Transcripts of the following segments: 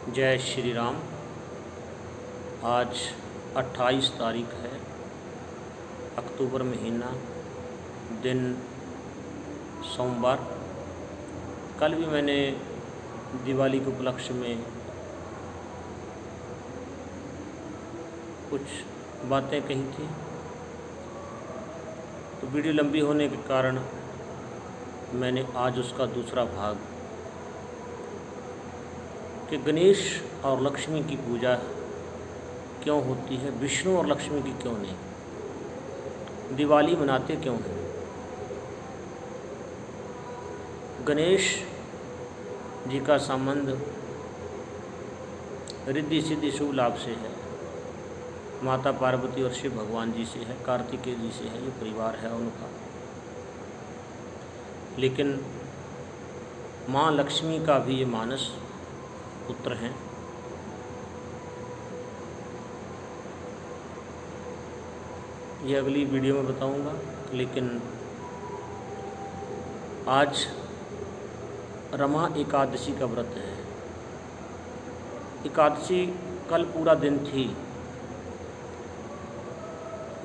जय श्री राम। आज 28 तारीख है, अक्टूबर महीना, दिन सोमवार। कल भी मैंने दिवाली के उपलक्ष्य में कुछ बातें कही थी, तो वीडियो लंबी होने के कारण मैंने आज उसका दूसरा भाग कि गणेश और लक्ष्मी की पूजा क्यों होती है, विष्णु और लक्ष्मी की क्यों नहीं, दिवाली मनाते क्यों हैं। गणेश जी का संबंध रिद्धि सिद्धि शुभ लाभ से है, माता पार्वती और शिव भगवान जी से है, कार्तिकेय जी से है, ये परिवार है उनका। लेकिन माँ लक्ष्मी का भी ये मानस पुत्र हैं। ये अगली वीडियो में बताऊंगा, लेकिन आज रमा एकादशी का व्रत है। एकादशी कल पूरा दिन थी,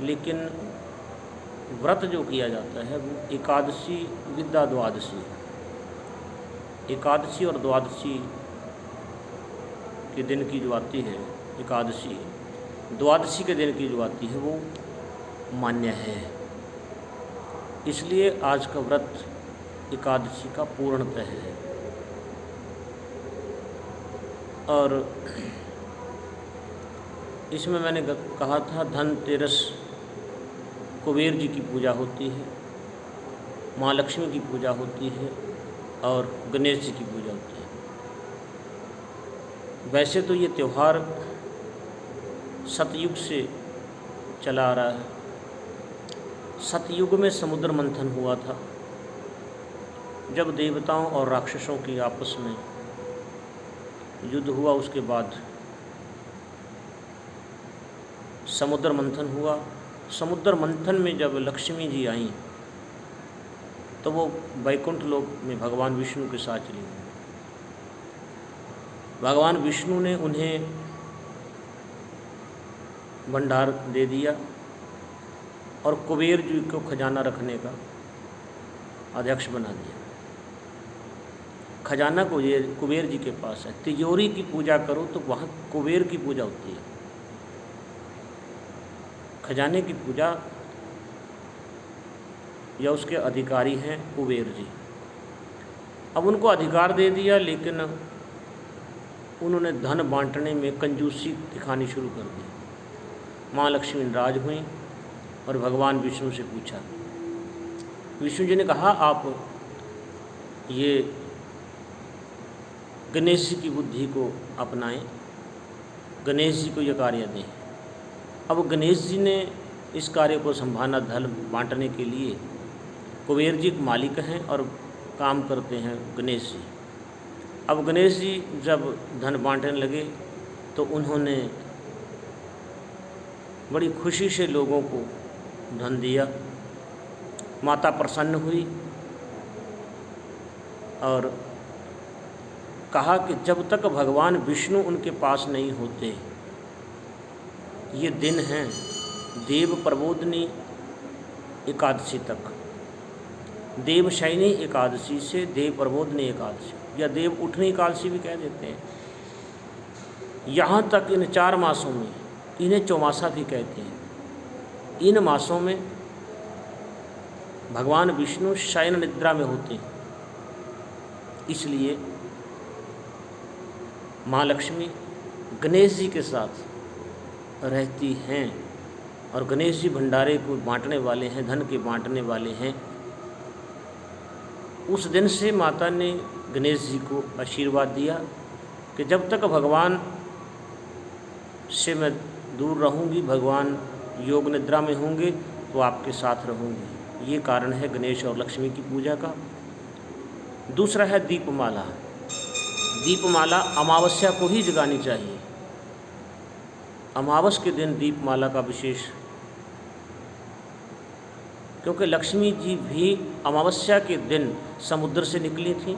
लेकिन व्रत जो किया जाता है वो एकादशी विद्या द्वादशी, एकादशी और द्वादशी के दिन की जो आती है एकादशी, द्वादशी के दिन की जो आती है वो मान्य है। इसलिए आज का व्रत एकादशी का पूर्णतः है। और इसमें मैंने कहा था धनतेरस कुबेर जी की पूजा होती है, माँ लक्ष्मी की पूजा होती है और गणेश जी की पूजा होती है। वैसे तो ये त्यौहार सतयुग से चला आ रहा है। सतयुग में समुद्र मंथन हुआ था, जब देवताओं और राक्षसों की आपस में युद्ध हुआ। उसके बाद समुद्र मंथन हुआ। समुद्र मंथन में जब लक्ष्मी जी आईं तो वो वैकुंठ लोक में भगवान विष्णु के साथ चली गईं। भगवान विष्णु ने उन्हें भंडार दे दिया और कुबेर जी को खजाना रखने का अध्यक्ष बना दिया। खजाना कुबेर जी के पास है। तिजोरी की पूजा करो तो वहाँ कुबेर की पूजा होती है, खजाने की पूजा या उसके अधिकारी हैं कुबेर जी। अब उनको अधिकार दे दिया, लेकिन उन्होंने धन बांटने में कंजूसी दिखानी शुरू कर दी। माँ लक्ष्मी नाराज हुई और भगवान विष्णु से पूछा। विष्णु जी ने कहा, आप ये गणेश जी की बुद्धि को अपनाएं, गणेश जी को ये कार्य दें। अब गणेश जी ने इस कार्य को संभालना, धन बांटने के लिए। कुबेर जी मालिक हैं और काम करते हैं गणेश जी। अब गणेश जी जब धन बांटने लगे तो उन्होंने बड़ी खुशी से लोगों को धन दिया। माता प्रसन्न हुई और कहा कि जब तक भगवान विष्णु उनके पास नहीं होते, ये दिन हैं देव प्रबोधनी एकादशी तक, देवशयनी एकादशी से देव प्रबोधनी एकादशी या देव उठनी एकादशी भी कह देते हैं। यहाँ तक इन 4 मासों में, इन्हें चौमासा भी कहते हैं, इन मासों में भगवान विष्णु शयन निद्रा में होते हैं। इसलिए माँ लक्ष्मी गणेश जी के साथ रहती हैं और गणेश जी भंडारे को बांटने वाले हैं, धन के बांटने वाले हैं। उस दिन से माता ने गणेश जी को आशीर्वाद दिया कि जब तक भगवान से मैं दूर रहूँगी, भगवान योग निद्रा में होंगे तो आपके साथ रहूँगी। ये कारण है गणेश और लक्ष्मी की पूजा का। दूसरा है दीपमाला। दीपमाला अमावस्या को ही जगानी चाहिए। अमावस के दिन दीपमाला का विशेष, क्योंकि लक्ष्मी जी भी अमावस्या के दिन समुद्र से निकली थी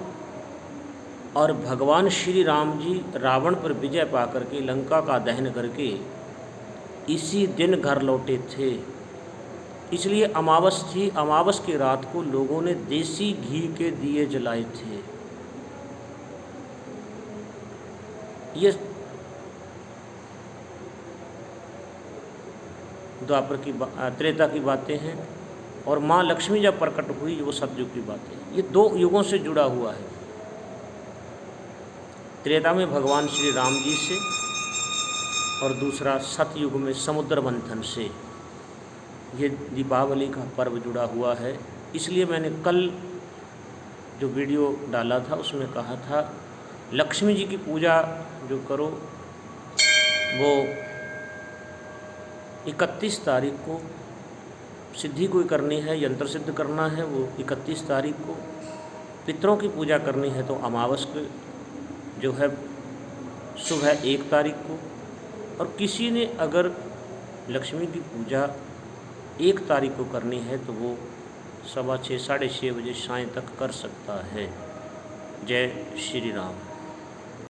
और भगवान श्री राम जी रावण पर विजय पाकर के लंका का दहन करके इसी दिन घर लौटे थे। इसलिए अमावस थी, अमावस की रात को लोगों ने देसी घी के दिए जलाए थे। ये द्वापर की त्रेता की बातें हैं, और माँ लक्ष्मी जब प्रकट हुई वो सतयुग की बातें हैं। ये दो युगों से जुड़ा हुआ है। त्रेता में भगवान श्री राम जी से, और दूसरा सतयुग में समुद्र मंथन से। ये दीपावली का पर्व जुड़ा हुआ है। इसलिए मैंने कल जो वीडियो डाला था उसमें कहा था लक्ष्मी जी की पूजा जो करो वो 31 तारीख को, सिद्धि कोई करनी है, यंत्र सिद्ध करना है वो 31 तारीख को, पितरों की पूजा करनी है तो अमावस को जो है सुबह 1 तारीख को, और किसी ने अगर लक्ष्मी की पूजा 1 तारीख को करनी है तो वो 6:15 साढ़े 6 बजे सायं तक कर सकता है। जय श्री राम।